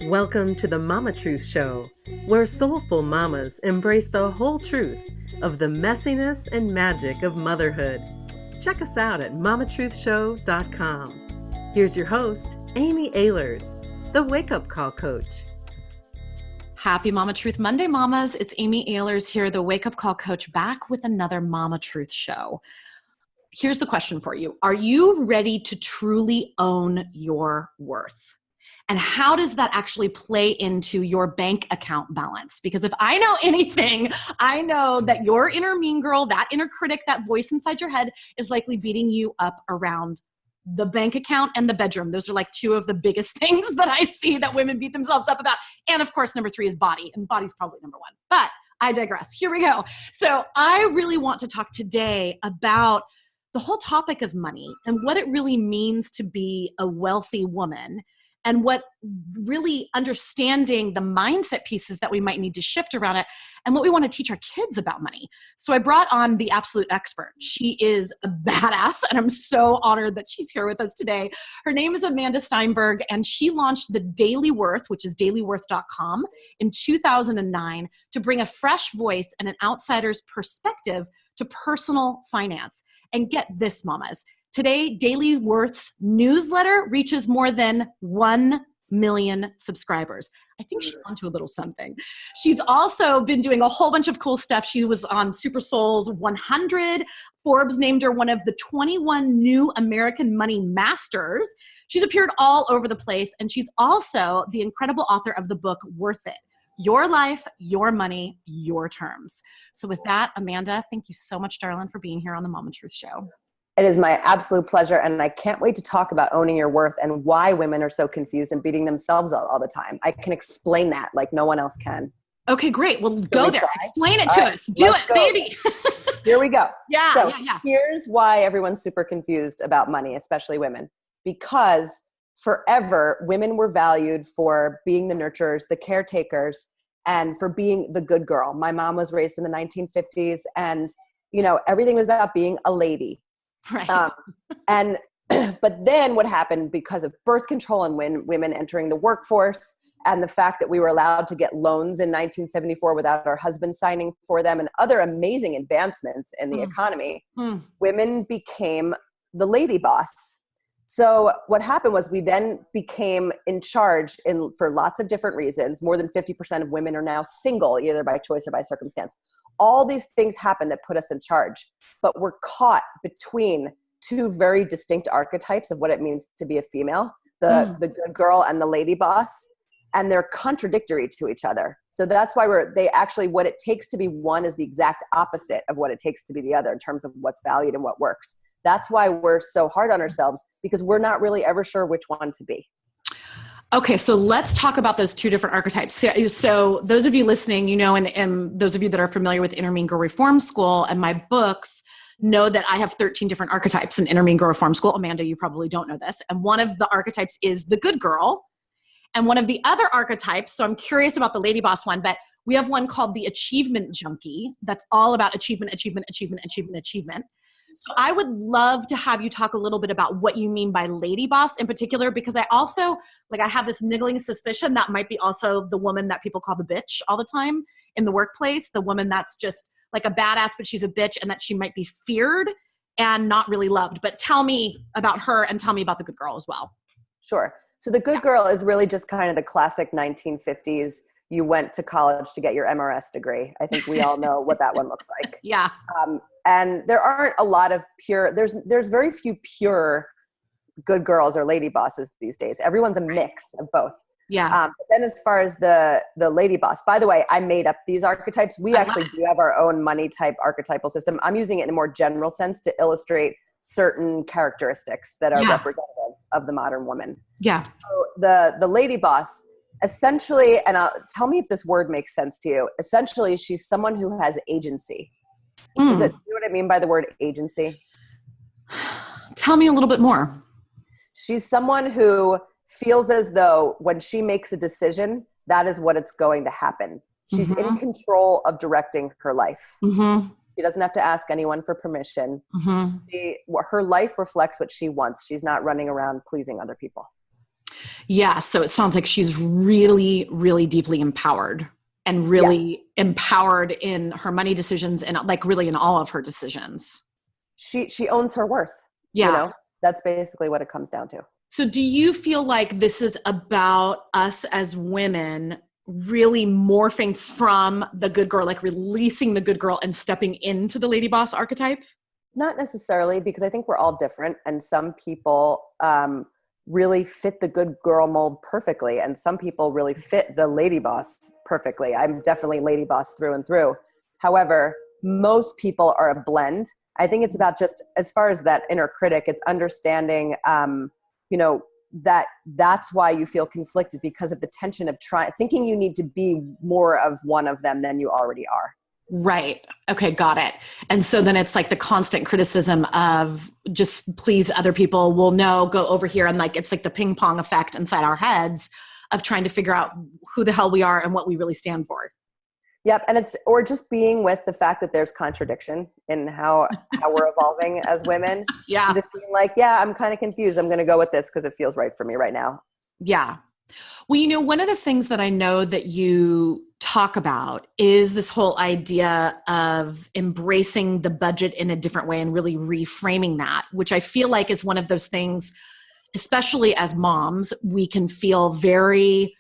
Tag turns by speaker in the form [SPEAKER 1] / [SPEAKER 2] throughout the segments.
[SPEAKER 1] Welcome to the Mama Truth Show, where soulful mamas embrace the whole truth of the messiness and magic of motherhood. Check us out at mamatruthshow.com. Here's your host, Amy Ahlers, the Wake Up Call Coach.
[SPEAKER 2] Happy Mama Truth Monday, mamas. It's Amy Ahlers here, the Wake Up Call Coach, back with another Mama Truth Show. Here's the question for you. Are you ready to truly own your worth? And how does that actually play into your bank account balance? Because if I know anything, I know that your inner mean girl, that inner critic, that voice inside your head is likely beating you up around the bank account and the bedroom. Those are like two of the biggest things that I see that women beat themselves up about. And of course, number 3 is body, and body's probably number 1. But I digress. Here we go. So I really want to talk today about the whole topic of money and what it really means to be a wealthy woman, and what really understanding the mindset pieces that we might need to shift around it, and what we want to teach our kids about money. So I brought on the absolute expert. She is a badass, and I'm so honored that she's here with us today. Her name is Amanda Steinberg, and she launched the Daily Worth, which is dailyworth.com, in 2009 to bring a fresh voice and an outsider's perspective to personal finance. And get this, mamas. Today, Daily Worth's newsletter reaches more than 1 million subscribers. I think she's onto a little something. She's also been doing a whole bunch of cool stuff. She was on Super Soul's 100. Forbes named her one of the 21 new American money masters. She's appeared all over the place, and she's also the incredible author of the book Worth It: Your Life, Your Money, Your Terms. So with that, Amanda, thank you so much, darling, for being here on the Mama Truth Show.
[SPEAKER 3] It is my absolute pleasure, and I can't wait to talk about owning your worth and why women are so confused and beating themselves up all the time. I can explain that like no one else can.
[SPEAKER 2] Okay, great. Well, go there. Explain it to us. Do it, baby.
[SPEAKER 3] Here we go.
[SPEAKER 2] Yeah.
[SPEAKER 3] Here's why everyone's super confused about money, especially women. Because forever, women were valued for being the nurturers, the caretakers, and for being the good girl. My mom was raised in the 1950s, and everything was about being a lady.
[SPEAKER 2] Right.
[SPEAKER 3] But then what happened because of birth control and women entering the workforce, and the fact that we were allowed to get loans in 1974 without our husbands signing for them, and other amazing advancements in the economy, women became the lady boss. So what happened was we then became in charge for lots of different reasons. More than 50% of women are now single, either by choice or by circumstance. All these things happen that put us in charge, but we're caught between two very distinct archetypes of what it means to be a female, the good girl and the lady boss, and they're contradictory to each other. So that's why what it takes to be one is the exact opposite of what it takes to be the other in terms of what's valued and what works. That's why we're so hard on ourselves, because we're not really ever sure which one to be.
[SPEAKER 2] Okay, so let's talk about those two different archetypes. So those of you listening, and those of you that are familiar with Inner Mean Girl Reform School and my books know that I have 13 different archetypes in Inner Mean Girl Reform School. Amanda, you probably don't know this. And one of the archetypes is the good girl. And one of the other archetypes, so I'm curious about the lady boss one, but we have one called the achievement junkie that's all about achievement. So I would love to have you talk a little bit about what you mean by lady boss in particular, because I also, I have this niggling suspicion that might be also the woman that people call the bitch all the time in the workplace, the woman that's just like a badass, but she's a bitch, and that she might be feared and not really loved. But tell me about her, and tell me about the good girl as well.
[SPEAKER 3] Sure. So the good girl is really just kind of the classic 1950s. You went to college to get your MRS degree. I think we all know what that one looks like.
[SPEAKER 2] Yeah.
[SPEAKER 3] And there aren't a lot of there's very few pure good girls or lady bosses these days. Everyone's a mix of both.
[SPEAKER 2] Yeah.
[SPEAKER 3] But then as far as the lady boss, by the way, I made up these archetypes. We actually do have our own money type archetypal system. I'm using it in a more general sense to illustrate certain characteristics that are representative of the modern woman.
[SPEAKER 2] Yeah.
[SPEAKER 3] So the lady boss, essentially, and tell me if this word makes sense to you. Essentially, she's someone who has agency. You know what I mean by the word agency?
[SPEAKER 2] Tell me a little bit more.
[SPEAKER 3] She's someone who feels as though when she makes a decision, that is what it's going to happen. She's in control of directing her life. She doesn't have to ask anyone for permission.
[SPEAKER 2] Mm-hmm.
[SPEAKER 3] Her life reflects what she wants. She's not running around pleasing other people.
[SPEAKER 2] Yeah. So it sounds like she's really, really deeply empowered and really empowered in her money decisions and like really in all of her decisions.
[SPEAKER 3] She owns her worth.
[SPEAKER 2] Yeah.
[SPEAKER 3] You know, that's basically what it comes down to.
[SPEAKER 2] So do you feel like this is about us as women really morphing from the good girl, like releasing the good girl and stepping into the lady boss archetype?
[SPEAKER 3] Not necessarily, because I think we're all different, and some people really fit the good girl mold perfectly, and some people really fit the lady boss perfectly. I'm definitely lady boss through and through. However, most people are a blend. I think it's about, just as far as that inner critic, it's understanding, that's why you feel conflicted, because of the tension of thinking you need to be more of one of them than you already are.
[SPEAKER 2] Right. Okay. Got it. And so then it's like the constant criticism of just please other people, will no, go over here. And like, it's like the ping pong effect inside our heads of trying to figure out who the hell we are and what we really stand for.
[SPEAKER 3] Yep. And or just being with the fact that there's contradiction in how we're evolving as women.
[SPEAKER 2] Yeah.
[SPEAKER 3] And just being like, yeah, I'm kind of confused. I'm going to go with this because it feels right for me right now.
[SPEAKER 2] Yeah. Well, one of the things that I know that you talk about is this whole idea of embracing the budget in a different way and really reframing that, which I feel like is one of those things, especially as moms, we can feel very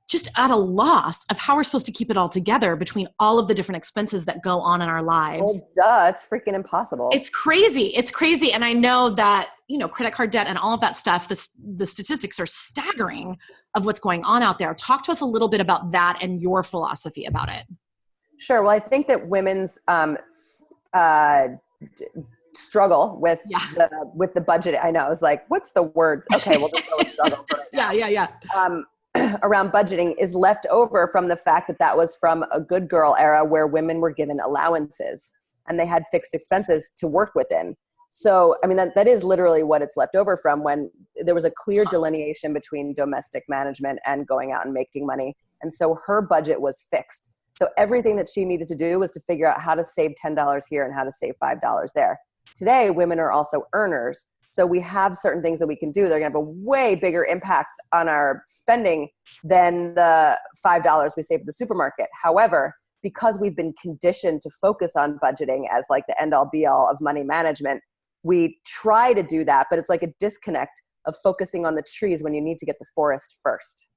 [SPEAKER 2] just at a loss of how we're supposed to keep it all together between all of the different expenses that go on in our lives.
[SPEAKER 3] Well, duh, it's freaking impossible.
[SPEAKER 2] It's crazy. It's crazy. And I know that, credit card debt and all of that stuff, the statistics are staggering of what's going on out there. Talk to us a little bit about that and your philosophy about it.
[SPEAKER 3] Sure. Well, I think that women's struggle with the budget. I know. I was like, what's the word? Okay, well, just go with struggle for right now.
[SPEAKER 2] Yeah.
[SPEAKER 3] Around budgeting is left over from the fact that was from a good girl era where women were given allowances and they had fixed expenses to work within. So, I mean, that is literally what it's left over from, when there was a clear delineation between domestic management and going out and making money. And so her budget was fixed. So everything that she needed to do was to figure out how to save $10 here and how to save $5 there. Today, women are also earners. So we have certain things that we can do. They're going to have a way bigger impact on our spending than the $5 we save at the supermarket. However, because we've been conditioned to focus on budgeting as like the end all be all of money management, we try to do that, but it's like a disconnect of focusing on the trees when you need to get the forest first.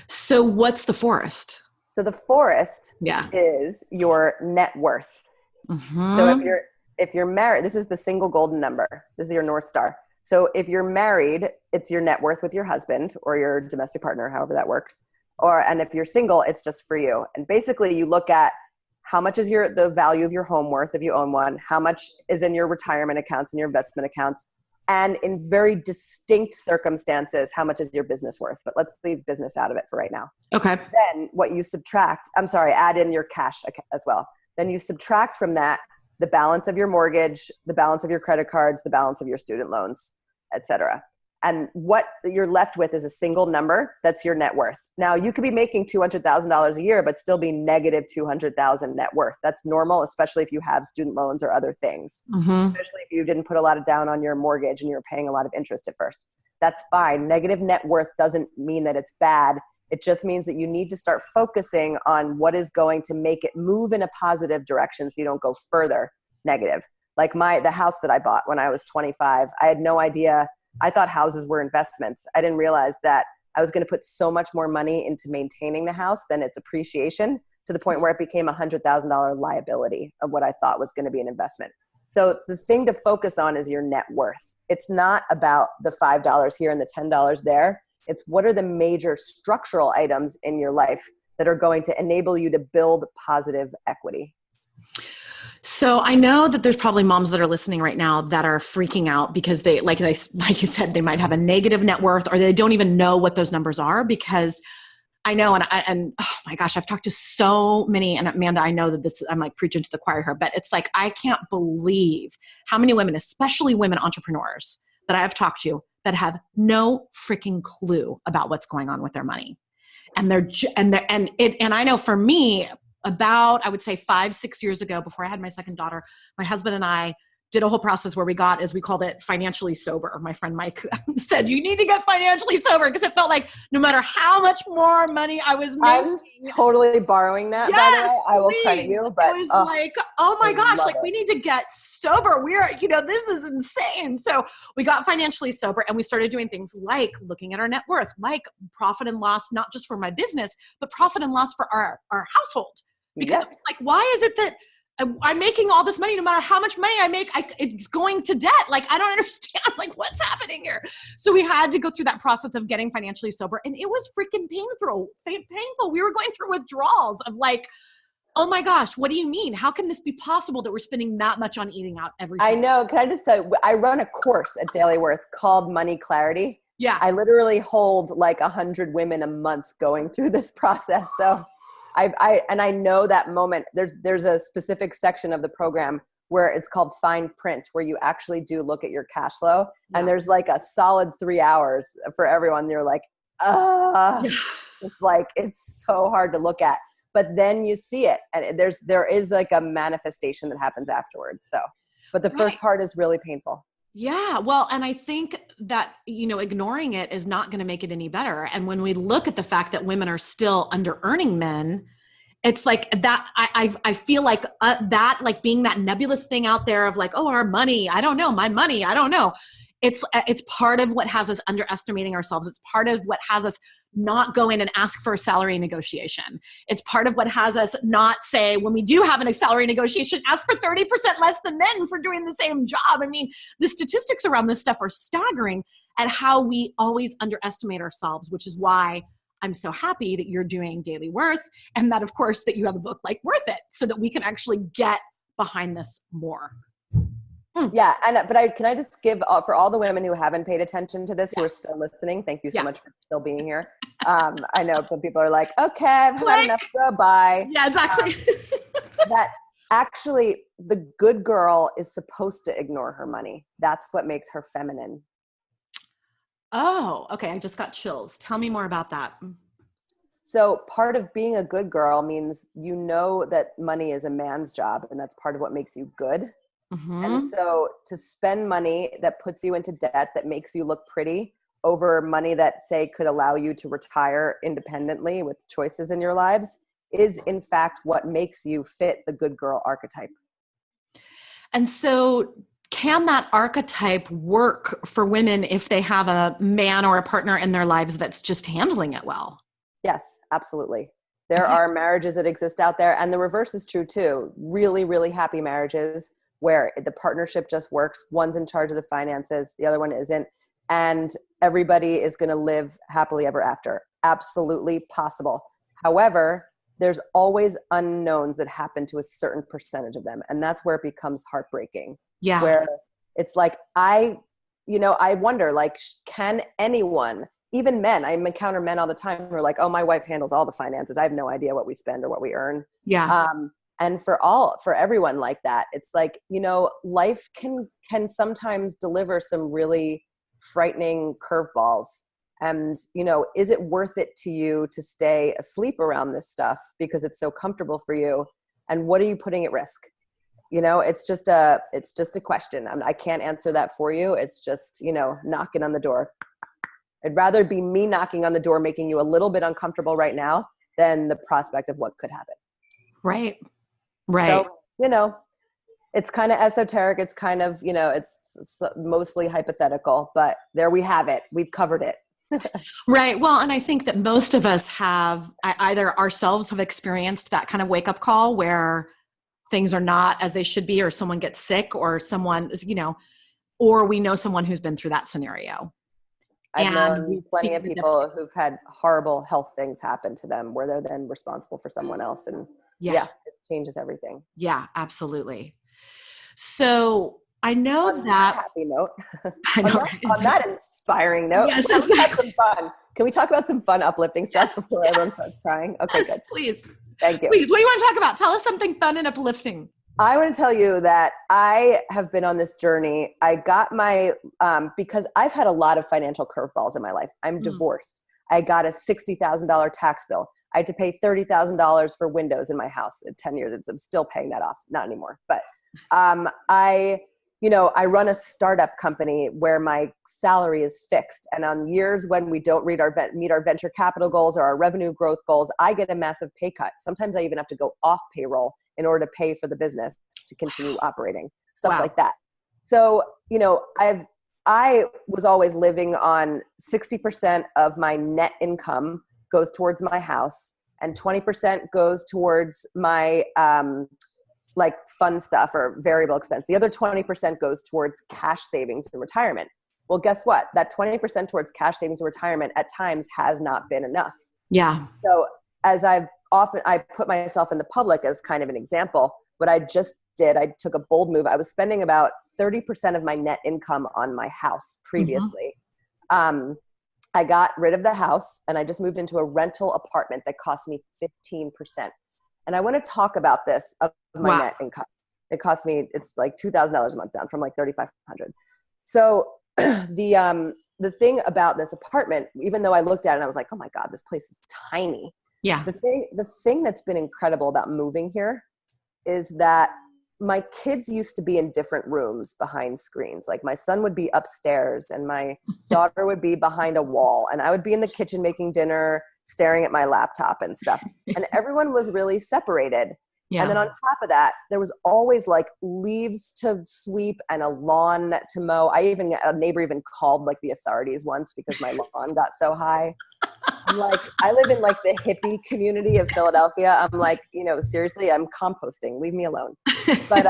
[SPEAKER 2] So what's the forest?
[SPEAKER 3] So the forest is your net worth.
[SPEAKER 2] Mm-hmm.
[SPEAKER 3] So if you're married, this is the single golden number. This is your North Star. So if you're married, it's your net worth with your husband or your domestic partner, however that works. And if you're single, it's just for you. And basically you look at how much is the value of your home worth if you own one, how much is in your retirement accounts and your investment accounts, and in very distinct circumstances, how much is your business worth? But let's leave business out of it for right now.
[SPEAKER 2] Okay.
[SPEAKER 3] Then what you add in your cash as well. Then you subtract from that the balance of your mortgage, the balance of your credit cards, the balance of your student loans, et cetera. And what you're left with is a single number. That's your net worth. Now, you could be making $200,000 a year, but still be negative $200,000 net worth. That's normal, especially if you have student loans or other things, especially if you didn't put a lot of down on your mortgage and you're paying a lot of interest at first. That's fine. Negative net worth doesn't mean that it's bad. It just means that you need to start focusing on what is going to make it move in a positive direction so you don't go further negative. Like the house that I bought when I was 25, I had no idea. I thought houses were investments. I didn't realize that I was going to put so much more money into maintaining the house than its appreciation, to the point where it became a $100,000 liability of what I thought was going to be an investment. So the thing to focus on is your net worth. It's not about the $5 here and the $10 there. It's what are the major structural items in your life that are going to enable you to build positive equity.
[SPEAKER 2] So I know that there's probably moms that are listening right now that are freaking out because they, like you said, they might have a negative net worth, or they don't even know what those numbers are, because I know, and oh my gosh, I've talked to so many, and Amanda, I know that I'm like preaching to the choir here, but it's like, I can't believe how many women, especially women entrepreneurs, that I have talked to that have no freaking clue about what's going on with their money. And I know for me, about, I would say 5-6 years ago, before I had my second daughter, my husband and I did a whole process where we got, as we called it, financially sober. My friend Mike said, you need to get financially sober, because it felt like no matter how much more money I was making.
[SPEAKER 3] I'm totally borrowing that, by the way. I will credit you. But
[SPEAKER 2] it was like, oh my gosh, like
[SPEAKER 3] it.
[SPEAKER 2] we need to get sober. This is insane. So we got financially sober, and we started doing things like looking at our net worth, like profit and loss, not just for my business, but profit and loss for our household. Because it's like, why is it that I'm making all this money, no matter how much money I make, it's going to debt. Like, I don't understand, like, what's happening here? So we had to go through that process of getting financially sober, and it was freaking painful. We were going through withdrawals of like, oh my gosh, what do you mean? How can this be possible that we're spending that much on eating out every single
[SPEAKER 3] I know. Can I just tell you, I run a course at Daily Worth called Money Clarity.
[SPEAKER 2] Yeah.
[SPEAKER 3] I literally hold like 100 women a month going through this process. So I know that moment. There's a specific section of the program where it's called fine print, where you actually do look at your cash flow. Yeah. And there's like a solid 3 hours for everyone. You're like, it's like, it's so hard to look at, but then you see it, and there is like a manifestation that happens afterwards. So, but the first part is really painful.
[SPEAKER 2] Yeah. Well, and I think that, ignoring it is not going to make it any better. And when we look at the fact that women are still under earning men, it's like that. I feel like that, like being that nebulous thing out there of like, oh, our money, I don't know, my money, I don't know. It's part of what has us underestimating ourselves. It's part of what has us not go in and ask for a salary negotiation. It's part of what has us not say, when we do have a salary negotiation, ask for 30% less than men for doing the same job. I mean, the statistics around this stuff are staggering at how we always underestimate ourselves, which is why I'm so happy that you're doing Daily Worth, and that, of course, that you have a book like Worth It, so that we can actually get behind this more.
[SPEAKER 3] Yeah. Can I just give for all the women who haven't paid attention to this, who are still listening, thank you so much for still being here. I know some people are like, okay, I've had enough, goodbye.
[SPEAKER 2] Yeah, exactly.
[SPEAKER 3] That actually the good girl is supposed to ignore her money. That's what makes her feminine.
[SPEAKER 2] Oh, okay. I just got chills. Tell me more about that.
[SPEAKER 3] So part of being a good girl means that money is a man's job, and that's part of what makes you good. Mm-hmm. And so to spend money that puts you into debt, that makes you look pretty, over money that, say, could allow you to retire independently with choices in your lives, is in fact what makes you fit the good girl archetype.
[SPEAKER 2] And so can that archetype work for women if they have a man or a partner in their lives that's just handling it well?
[SPEAKER 3] Yes, absolutely. There are marriages that exist out there, and the reverse is true too. Really, really happy marriages where the partnership just works. One's in charge of the finances, the other one isn't, and everybody is going to live happily ever after. Absolutely possible. However, there's always unknowns that happen to a certain percentage of them, and that's where it becomes heartbreaking. Yeah. Where it's like, I wonder, like, can anyone, even men, I encounter men all the time who are like, oh, my wife handles all the finances. I have no idea what we spend or what we earn.
[SPEAKER 2] Yeah.
[SPEAKER 3] And for everyone like that, it's like, life can sometimes deliver some really frightening curveballs. And, is it worth it to you to stay asleep around this stuff because it's so comfortable for you? And what are you putting at risk? It's just a question. I can't answer that for you. It's just, knocking on the door. I'd rather be me knocking on the door, making you a little bit uncomfortable right now, than the prospect of what could happen.
[SPEAKER 2] Right.
[SPEAKER 3] So, it's kind of esoteric. It's kind of, it's mostly hypothetical, but there we have it. We've covered it.
[SPEAKER 2] Right. Well, and I think that most of us have either ourselves have experienced that kind of wake up call where things are not as they should be, or someone gets sick, or someone, or we know someone who's been through that scenario.
[SPEAKER 3] I've known plenty of people who've had horrible health things happen to them where they're then responsible for someone else. And it changes everything.
[SPEAKER 2] Yeah, absolutely. So I know
[SPEAKER 3] on that happy note,
[SPEAKER 2] I know,
[SPEAKER 3] on that inspiring note,
[SPEAKER 2] yes,
[SPEAKER 3] exactly. Some fun. Can we talk about some fun, uplifting stuff before everyone starts crying? Okay, good.
[SPEAKER 2] Please.
[SPEAKER 3] Thank you.
[SPEAKER 2] Please. What do you want to talk about? Tell us something fun and uplifting.
[SPEAKER 3] I want to tell you that I have been on this journey. I got my, because I've had a lot of financial curveballs in my life. I'm divorced. I got a $60,000 tax bill. I had to pay $30,000 for windows in my house in 10 years. I'm still paying that off. Not anymore. But I I run a startup company where my salary is fixed. And on years when we don't meet our venture capital goals or our revenue growth goals, I get a massive pay cut. Sometimes I even have to go off payroll in order to pay for the business to continue operating, stuff like that. So, I was always living on 60% of my net income goes towards my house, and 20% goes towards my like fun stuff or variable expense. The other 20% goes towards cash savings and retirement. Well, guess what? That 20% towards cash savings and retirement at times has not been enough.
[SPEAKER 2] Yeah.
[SPEAKER 3] So as I put myself in the public as kind of an example, what I just did, I took a bold move. I was spending about 30% of my net income on my house previously. I got rid of the house and I just moved into a rental apartment that cost me 15%. And I want to talk about this of my net income. It cost me, it's like $2,000 a month down from like $3,500. So the thing about this apartment, even though I looked at it and I was like, oh my God, this place is tiny.
[SPEAKER 2] Yeah.
[SPEAKER 3] The thing that's been incredible about moving here is that my kids used to be in different rooms behind screens. Like my son would be upstairs and my daughter would be behind a wall, and I would be in the kitchen making dinner, staring at my laptop and stuff. And everyone was really separated. Yeah. And then on top of that, there was always like leaves to sweep and a lawn to mow. A neighbor even called like the authorities once because my lawn got so high. I'm like, I live in like the hippie community of Philadelphia. I'm like, seriously, I'm composting. Leave me alone. But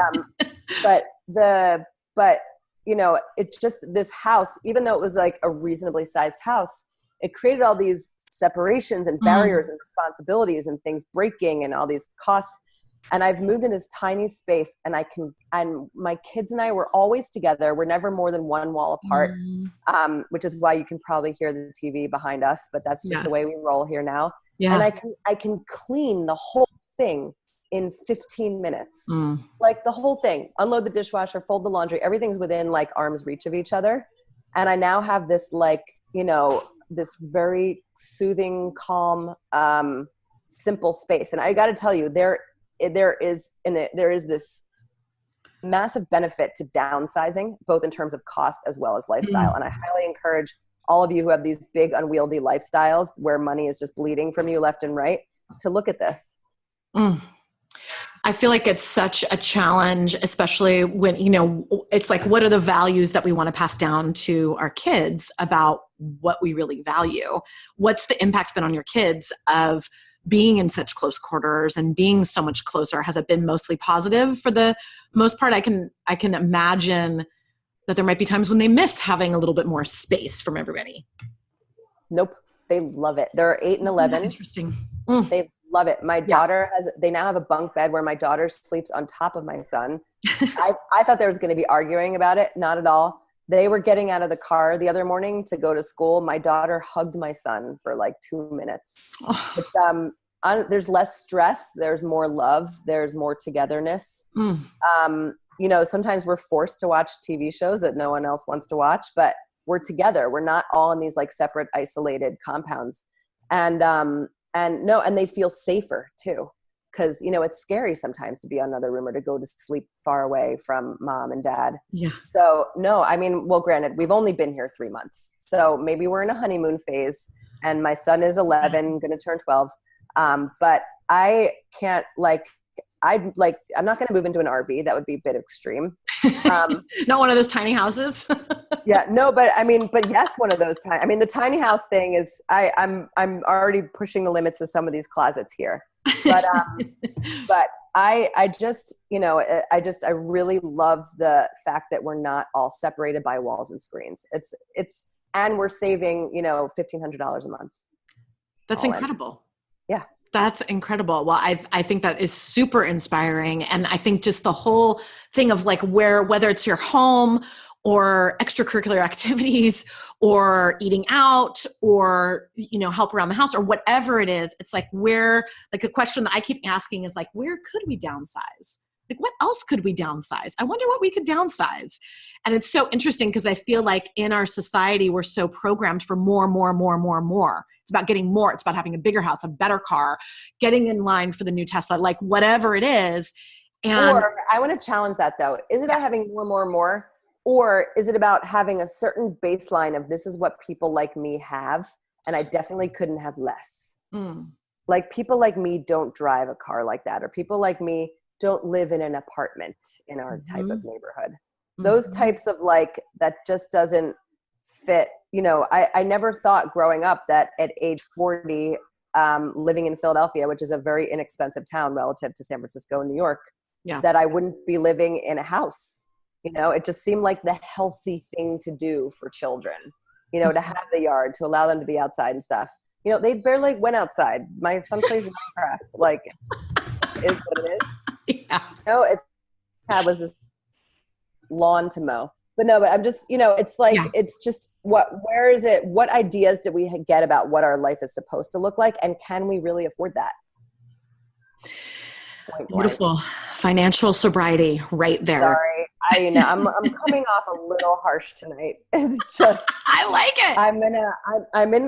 [SPEAKER 3] it's just this house, even though it was like a reasonably sized house, it created all these separations and barriers and responsibilities and things breaking and all these costs. And I've moved in this tiny space and my kids and I were always together. We're never more than one wall apart, which is why you can probably hear the TV behind us, but that's just the way we roll here now. Yeah. And I can clean the whole thing in 15 minutes, like the whole thing, unload the dishwasher, fold the laundry, everything's within like arm's reach of each other. And I now have this like, this very soothing, calm, simple space. And I got to tell you, there is this massive benefit to downsizing, both in terms of cost as well as lifestyle. And I highly encourage all of you who have these big unwieldy lifestyles where money is just bleeding from you left and right to look at this.
[SPEAKER 2] I feel like it's such a challenge, especially when, it's like, what are the values that we want to pass down to our kids about what we really value? What's the impact been on your kids of being in such close quarters and being so much closer? Has it been mostly positive for the most part? I can imagine that there might be times when they miss having a little bit more space from everybody.
[SPEAKER 3] Nope. They love it. They're 8 and 11.
[SPEAKER 2] Interesting.
[SPEAKER 3] They love it. My daughter they now have a bunk bed where my daughter sleeps on top of my son. I thought there was going to be arguing about it. Not at all. They were getting out of the car the other morning to go to school. My daughter hugged my son for like 2 minutes. There's less stress. There's more love. There's more togetherness. Sometimes we're forced to watch TV shows that no one else wants to watch, but we're together. We're not all in these like separate, isolated compounds. And they feel safer too. Because, it's scary sometimes to be on another room or to go to sleep far away from mom and dad. Yeah. So, no, granted, we've only been here 3 months. So maybe we're in a honeymoon phase and my son is 11, going to turn 12. But I can't I'm not going to move into an RV. That would be a bit extreme.
[SPEAKER 2] Not one of those tiny houses.
[SPEAKER 3] Yeah, no, but yes, one of those tiny. The tiny house thing is, I'm already pushing the limits of some of these closets here. But I really love the fact that we're not all separated by walls and screens. And we're saving, $1,500 a month.
[SPEAKER 2] That's incredible.
[SPEAKER 3] Yeah.
[SPEAKER 2] That's incredible. Well, I think that is super inspiring. And I think just the whole thing of like whether it's your home or extracurricular activities or eating out or, help around the house or whatever it is, it's like the question that I keep asking is like, where could we downsize? Like, what else could we downsize? I wonder what we could downsize. And it's so interesting because I feel like in our society, we're so programmed for more. It's about getting more. It's about having a bigger house, a better car, getting in line for the new Tesla, like whatever it is. And
[SPEAKER 3] or I want to challenge that though. Is it about having more? Or is it about having a certain baseline of this is what people like me have, and I definitely couldn't have less? Like people like me don't drive a car like that, or people like me don't live in an apartment in our type of neighborhood. Those types of like, that just doesn't fit. You know, I never thought growing up that at age 40, living in Philadelphia, which is a very inexpensive town relative to San Francisco and New York, that I wouldn't be living in a house. You know, it just seemed like the healthy thing to do for children, you know, to have the yard, to allow them to be outside and stuff. You know, they barely went outside. My son plays Minecraft, like, is what it is.
[SPEAKER 2] Yeah.
[SPEAKER 3] No, it was this lawn to mow. But no, but I'm just, you know, it's like, it's just where is it? What ideas did we get about what our life is supposed to look like? And can we really afford that?
[SPEAKER 2] Beautiful. Financial sobriety right there.
[SPEAKER 3] Sorry. I'm coming off a little harsh tonight. It's just,
[SPEAKER 2] I like it.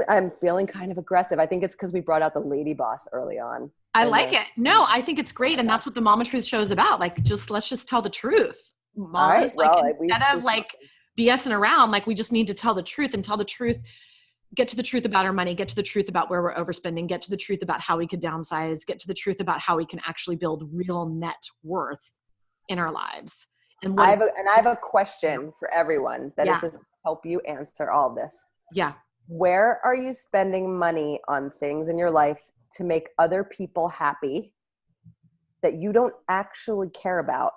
[SPEAKER 3] I'm feeling kind of aggressive. I think it's because we brought out the lady boss early on.
[SPEAKER 2] I like it. No, I think it's great. And that's what the Mama Truth show is about. Like, let's just tell the truth. Mamas, instead of like BSing around, like we just need to tell the truth and tell the truth, get to the truth about our money, get to the truth about where we're overspending, get to the truth about how we could downsize, get to the truth about how we can actually build real net worth in our lives. And I
[SPEAKER 3] have a question for everyone that is just to help you answer all this.
[SPEAKER 2] Yeah.
[SPEAKER 3] Where are you spending money on things in your life to make other people happy that you don't actually care about?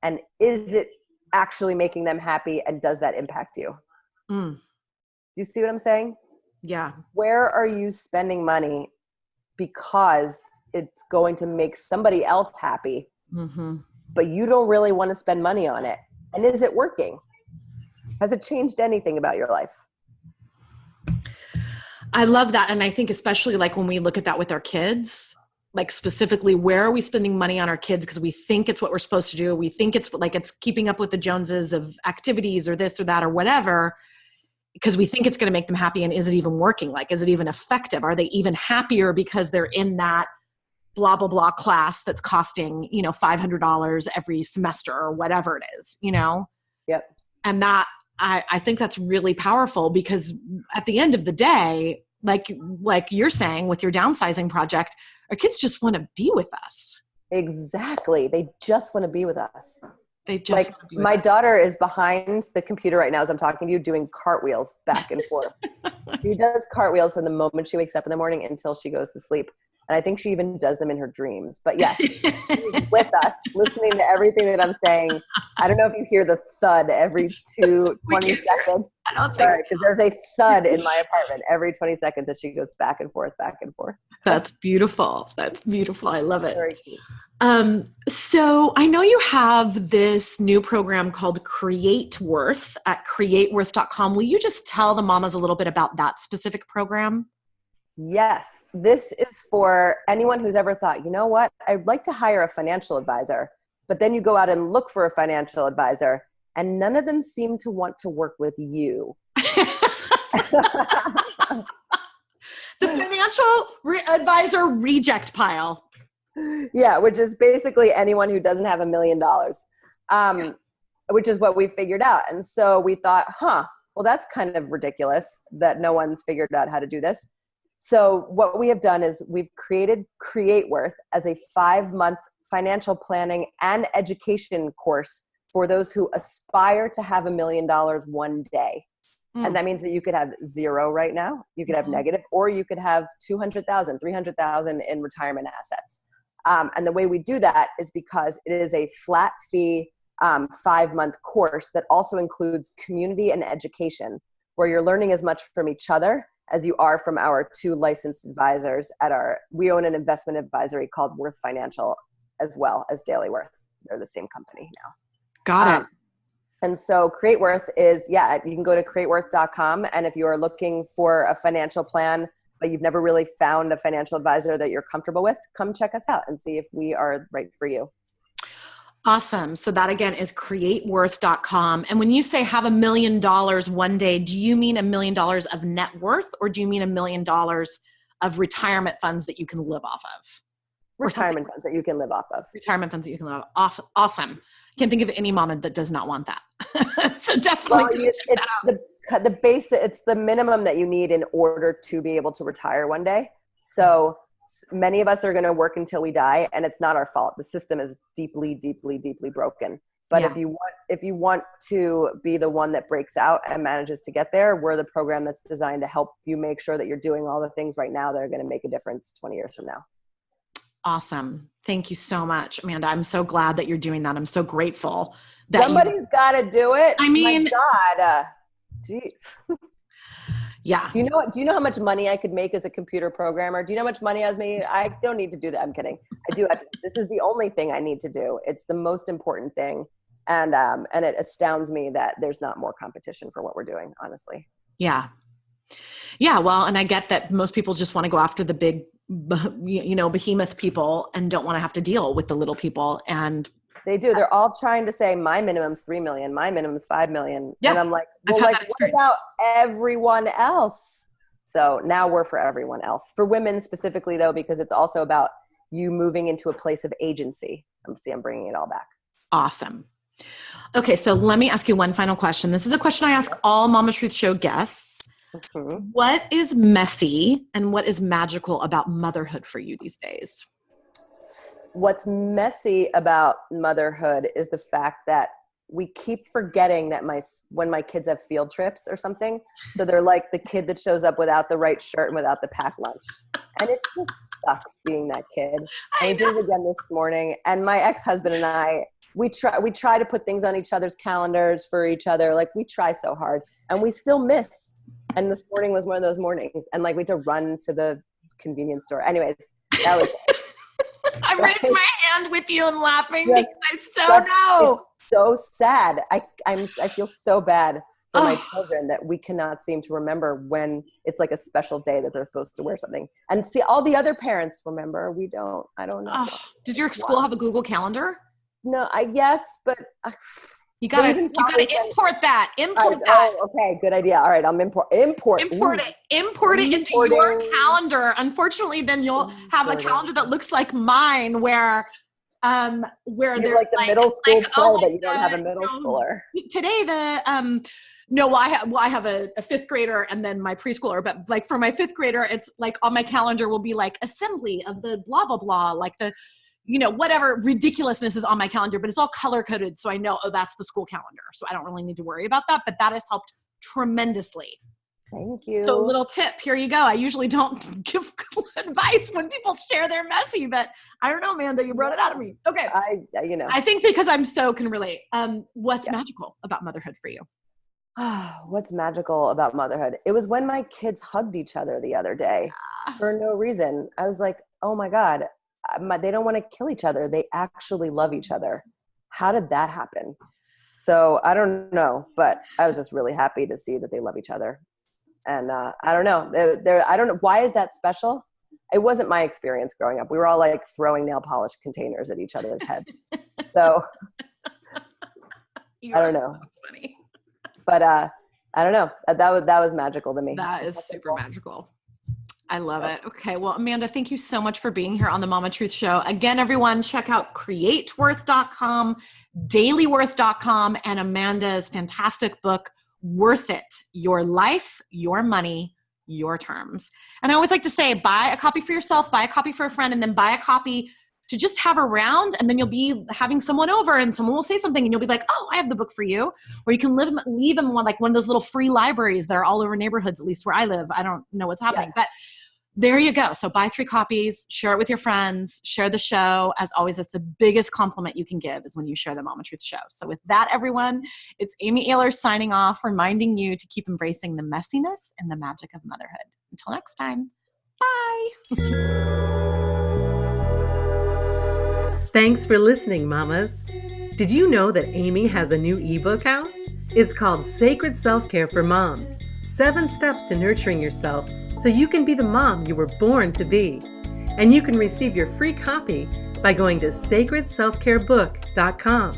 [SPEAKER 3] And is it actually making them happy? And does that impact you? Do you see what I'm saying?
[SPEAKER 2] Yeah.
[SPEAKER 3] Where are you spending money because it's going to make somebody else happy, but you don't really want to spend money on it? And is it working? Has it changed anything about your life?
[SPEAKER 2] I love that. And I think especially like when we look at that with our kids, like specifically, where are we spending money on our kids? Because we think it's what we're supposed to do. We think it's like it's keeping up with the Joneses of activities or this or that or whatever, because we think it's going to make them happy. And is it even working? Like, is it even effective? Are they even happier because they're in that blah, blah, blah class that's costing, you know, $500 every semester or whatever it is, you know?
[SPEAKER 3] Yep.
[SPEAKER 2] And that, I think that's really powerful because at the end of the day, like you're saying with your downsizing project, our kids just want to be with us.
[SPEAKER 3] Exactly. They just want to be with us.
[SPEAKER 2] They just
[SPEAKER 3] like my daughter is behind the computer right now as I'm talking to you doing cartwheels back and forth. She does cartwheels from the moment she wakes up in the morning until she goes to sleep. And I think she even does them in her dreams. But yes, she's with us, listening to everything that I'm saying. I don't know if you hear the thud every 20 seconds.
[SPEAKER 2] I don't think so.
[SPEAKER 3] Because there's a thud in my apartment every 20 seconds as she goes back and forth, back and forth.
[SPEAKER 2] That's beautiful. That's beautiful. I love it.
[SPEAKER 3] Very cute.
[SPEAKER 2] So I know you have this new program called Create Worth at createworth.com. Will you just tell the mamas a little bit about that specific program?
[SPEAKER 3] Yes, this is for anyone who's ever thought, you know what, I'd like to hire a financial advisor, but then you go out and look for a financial advisor and none of them seem to want to work with you.
[SPEAKER 2] The financial advisor reject pile.
[SPEAKER 3] Yeah, which is basically anyone who doesn't have $1 million, which is what we figured out. And so we thought, well, that's kind of ridiculous that no one's figured out how to do this. So what we have done is we've created Create Worth as a 5-month financial planning and education course for those who aspire to have $1 million one day. And that means that you could have 0 right now, you could have negative, or you could have 200,000, 300,000 in retirement assets. And the way we do that is because it is a flat fee 5-month course that also includes community and education, where you're learning as much from each other as you are from our 2 licensed advisors we own an investment advisory called Worth Financial as well as Daily Worth. They're the same company now.
[SPEAKER 2] Got it.
[SPEAKER 3] And so Create Worth is, you can go to createworth.com. And if you are looking for a financial plan, but you've never really found a financial advisor that you're comfortable with, come check us out and see if we are right for you.
[SPEAKER 2] Awesome. So that again is createworth.com. And when you say have $1 million one day, do you mean $1 million of net worth, or do you mean $1 million of retirement funds that you can live off of?
[SPEAKER 3] retirement funds that you can live off of.
[SPEAKER 2] Retirement funds that you can live off. Awesome. Can't think of any mama that does not want that. So definitely
[SPEAKER 3] it's the base. It's the minimum that you need in order to be able to retire one day. So many of us are going to work until we die, and it's not our fault. The system is deeply, deeply, deeply broken. But if you want to be the one that breaks out and manages to get there, we're the program that's designed to help you make sure that you're doing all the things right now that are going to make a difference 20 years from now.
[SPEAKER 2] Awesome. Thank you so much, Amanda. I'm so glad that you're doing that. I'm so grateful that
[SPEAKER 3] somebody's got to do it.
[SPEAKER 2] I mean,
[SPEAKER 3] my God, geez.
[SPEAKER 2] Yeah.
[SPEAKER 3] Do you know how much money I could make as a computer programmer? Do you know how much money I was making? I don't need to do that. I'm kidding. I do. This is the only thing I need to do. It's the most important thing. And it astounds me that there's not more competition for what we're doing, honestly.
[SPEAKER 2] Yeah. Yeah. Well, and I get that most people just want to go after the big, behemoth people and don't want to have to deal with the little people. And
[SPEAKER 3] they do. They're all trying to say my minimum's 3 million, my minimum's 5 million.
[SPEAKER 2] Yeah.
[SPEAKER 3] And I'm like, well, what about everyone else? So now we're for everyone else. For women specifically though, because it's also about you moving into a place of agency. I'm bringing it all back.
[SPEAKER 2] Awesome. Okay. So let me ask you one final question. This is a question I ask all Mama Truth Show guests. Mm-hmm. What is messy and what is magical about motherhood for you these days?
[SPEAKER 3] What's messy about motherhood is the fact that we keep forgetting that when my kids have field trips or something, so they're like the kid that shows up without the right shirt and without the packed lunch. And it just sucks being that kid. And we did it again this morning. And my ex-husband and I, we try to put things on each other's calendars for each other. Like we try so hard and we still miss. And this morning was one of those mornings. And like we had to run to the convenience store. Anyways, that was
[SPEAKER 2] I'm raising my hand with you and laughing because I know.
[SPEAKER 3] It's so sad. I feel so bad for my children that we cannot seem to remember when it's like a special day that they're supposed to wear something. And see, all the other parents remember. We don't. I don't know.
[SPEAKER 2] Did your school have a Google Calendar?
[SPEAKER 3] No, yes, but
[SPEAKER 2] you gotta import that. Import that.
[SPEAKER 3] Oh, okay, good idea. All right, I'll import it
[SPEAKER 2] into your calendar. Unfortunately, then you'll have a calendar that looks like mine, where there's
[SPEAKER 3] like the middle school play, but you don't have a middle schooler.
[SPEAKER 2] Today, I have a fifth grader and then my preschooler. But like for my fifth grader, it's like on my calendar will be like assembly of the blah blah blah, like the. Whatever ridiculousness is on my calendar, but it's all color coded. So I know, that's the school calendar. So I don't really need to worry about that, but that has helped tremendously.
[SPEAKER 3] Thank you.
[SPEAKER 2] So a little tip, here you go. I usually don't give advice when people share their messy, but I don't know, Amanda, you brought it out of me. Okay.
[SPEAKER 3] I
[SPEAKER 2] think because I'm so can relate. What's magical about motherhood for you?
[SPEAKER 3] What's magical about motherhood? It was when my kids hugged each other the other day for no reason. I was like, oh my God. They don't want to kill each other. They actually love each other. How did that happen? So I don't know, but I was just really happy to see that they love each other. And I don't know. I don't know. Why is that special? It wasn't my experience growing up. We were all like throwing nail polish containers at each other's heads. So I don't know.
[SPEAKER 2] So funny.
[SPEAKER 3] But I don't know. That was magical to me.
[SPEAKER 2] That is super magical. I love it. Okay. Well, Amanda, thank you so much for being here on the Mama Truth Show. Again, everyone, check out createworth.com, dailyworth.com, and Amanda's fantastic book, Worth It, Your Life, Your Money, Your Terms. And I always like to say, buy a copy for yourself, buy a copy for a friend, and then buy a copy to just have around. And then you'll be having someone over and someone will say something and you'll be like, oh, I have the book for you. Or you can leave them one of those little free libraries that are all over neighborhoods, at least where I live. I don't know what's happening, but there you go. So buy 3 copies, share it with your friends, share the show. As always, that's the biggest compliment you can give is when you share the Mama Truth Show. So with that, everyone, it's Amy Ahlers signing off, reminding you to keep embracing the messiness and the magic of motherhood. Until next time, bye.
[SPEAKER 1] Thanks for listening, mamas. Did you know that Amy has a new ebook out? It's called Sacred Self-Care for Moms, 7 Steps to Nurturing Yourself so you can be the mom you were born to be. And you can receive your free copy by going to sacredselfcarebook.com.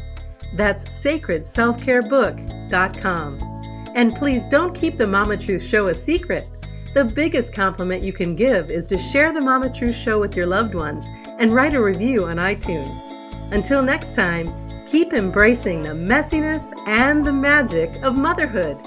[SPEAKER 1] That's sacredselfcarebook.com. And please don't keep the Mama Truth Show a secret. The biggest compliment you can give is to share the Mama Truth Show with your loved ones and write a review on iTunes. Until next time, keep embracing the messiness and the magic of motherhood.